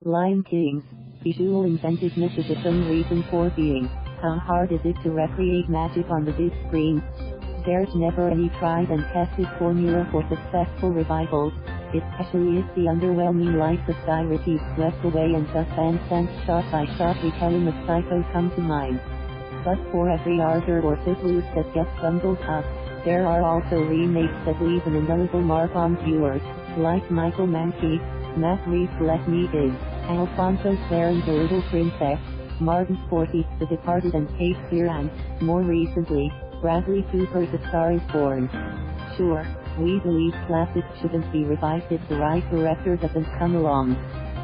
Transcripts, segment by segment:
Lion King's visual inventiveness is its own reason for being. How hard is it to recreate magic on the big screen? There's never any tried and tested formula for successful revivals, especially if the underwhelming likes of Die Ritchie's Swept Away and Gus Van Sant's shot-by-shot retelling of Psycho come to mind. But for every ardor or footloose that gets bundled up, there are also remakes that leave an indelible mark on viewers, like Michael Mankey's Matt Reeves' Let Me In, Alfonso Cuarón's The Little Princess, Martin Scorsese's The Departed and Cape Fear, and, more recently, Bradley Cooper's A Star Is Born. Sure, we believe classics shouldn't be revived if the right director doesn't come along.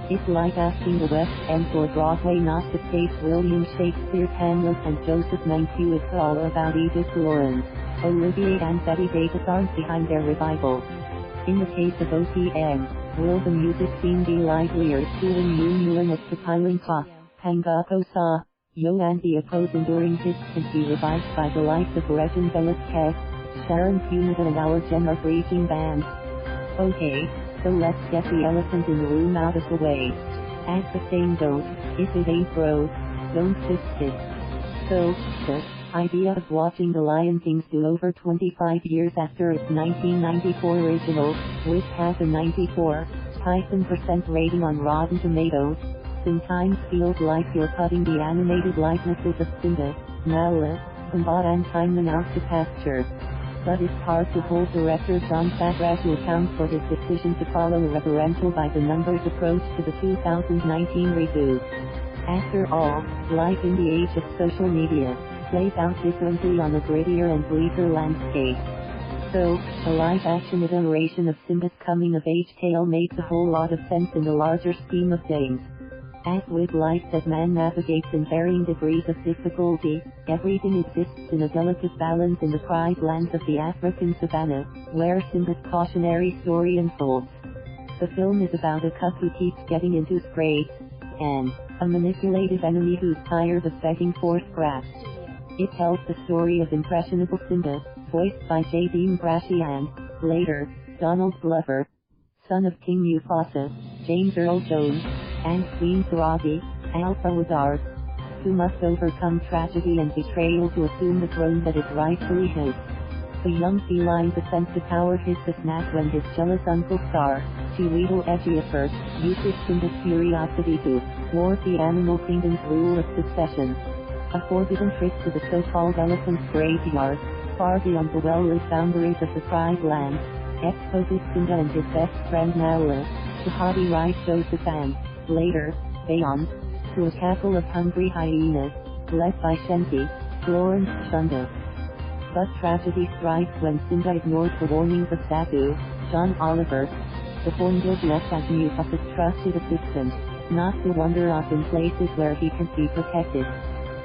It's like asking the West End or Broadway not to face William Shakespeare's Hamlet and Joseph Mankiewicz all about Edith Lawrence. Olivier and Betty Davis aren't behind their revival. In the case of OPM, will the music scene be livelier suing Moon Mulan at Kapiling Pa, Pangako Sa, Yo and the Oppo's enduring hits can be revived by the likes of Regine Velasquez, Sharon Cuneta and our Jenna Freaking Band. Okay, so let's get the elephant in the room out of the way. As the saying goes, if it ain't broke, don't fix it. So, the idea of watching The Lion King's do over 25 years after its 1994 original, which has a 94% rating on Rotten Tomatoes, sometimes feels like you're cutting the animated likenesses of Simba, Nala, Pumbaa and Timon out to pasture. But it's hard to hold director John Favreau to account for his decision to follow a reverential by-the-numbers approach to the 2019 reboot. After all, life in the age of social media plays out differently on a grittier and bleaker landscape. So, a live-action iteration of Simba's coming-of-age tale makes a whole lot of sense in the larger scheme of things. As with life that man navigates in varying degrees of difficulty, everything exists in a delicate balance in the pride lands of the African savannah, where Simba's cautionary story unfolds. The film is about a cub who keeps getting into scrapes, and a manipulative enemy who's tired of begging for scraps. It tells the story of impressionable Simba, voiced by J.D. Mbrashi and, later, Donald Glover, son of King Mufasa, James Earl Jones, and Queen Sarabi, Alpha Wazard, who must overcome tragedy and betrayal to assume the throne that is rightfully his. The young feline's ascent to power hits a snap when his jealous uncle Scar, Chiwetel Ejiofor, uses Simba's curiosity to thwart the animal kingdom's rule of succession. A forbidden trip to the so-called elephant's graveyard, far beyond the well-lit boundaries of the Pride Land, exposes Simba and his best friend Nala, to haughty Right Joseph and, later, beyond, to a castle of hungry hyenas, led by Shensi, Florence Shunda. But tragedy strikes when Simba ignores the warnings of Zazu, John Oliver, the hornbill left as Mufasa's trusted assistant, not to wander off in places where he can be protected.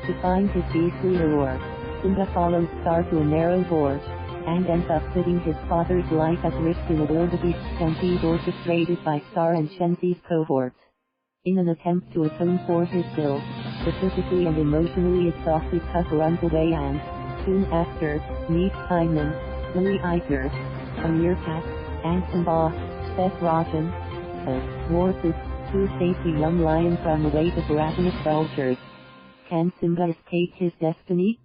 To find his beastly allure, Simba follows Scar to a narrow gorge, and ends up putting his father's life at risk in a wildebeest stampede orchestrated by Scar and Shensi's cohorts. In an attempt to atone for his guilt, the physically and emotionally exhausted cub runs away and, soon after, meets Timon, Billy Eichner, a meerkat, and Pumbaa, Seth Rogen, a warthog, who saves the young lion from a wave of ravenous vultures. Can Simba escape his destiny?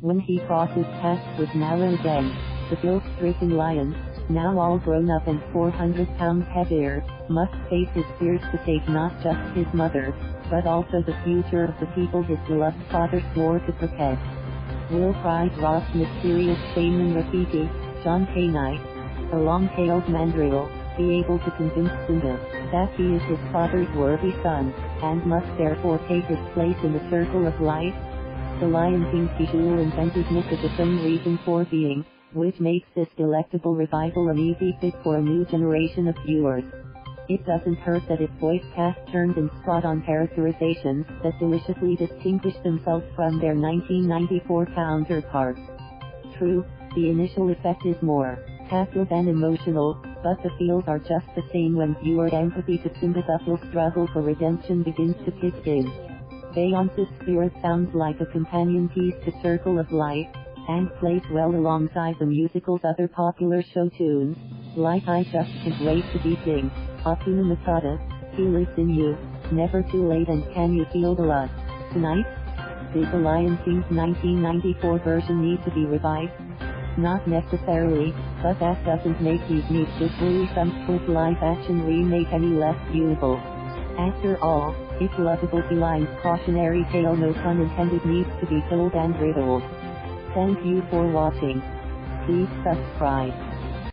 When he crosses paths with Nala again, the guilt-stricken lion, now all grown up and 400 pounds heavier, must face his fears to save not just his mother, but also the future of the people his beloved father swore to protect. Will Pride Rock's mysterious shaman Rafiki, John K. Knight, a long-tailed mandrill, be able to convince Simba that he is his father's worthy son, and must therefore take his place in the circle of life? The Lion King's visual inventiveness is its own reason for being, which makes this delectable revival an easy fit for a new generation of viewers. It doesn't hurt that its voice cast turned in spot-on characterizations that deliciously distinguish themselves from their 1994 counterparts. True, the initial effect is more tactile than emotional, but the feels are just the same when viewer empathy to Simba's uphill struggle for redemption begins to kick in. Beyoncé's Spirit sounds like a companion piece to Circle of Life, and plays well alongside the musical's other popular show tunes, like I Just Can't Wait to Be King, Hakuna Matata, He Lives in You, It's never too late, and can you feel the love tonight? Did the Lion King's 1994 version need to be revived? Not necessarily, but that doesn't make Disney's equally sumptuous live-action remake any less viewable. After all, its lovable feline's cautionary tale, no pun intended, needs to be told and riddled. Thank you for watching. Please subscribe.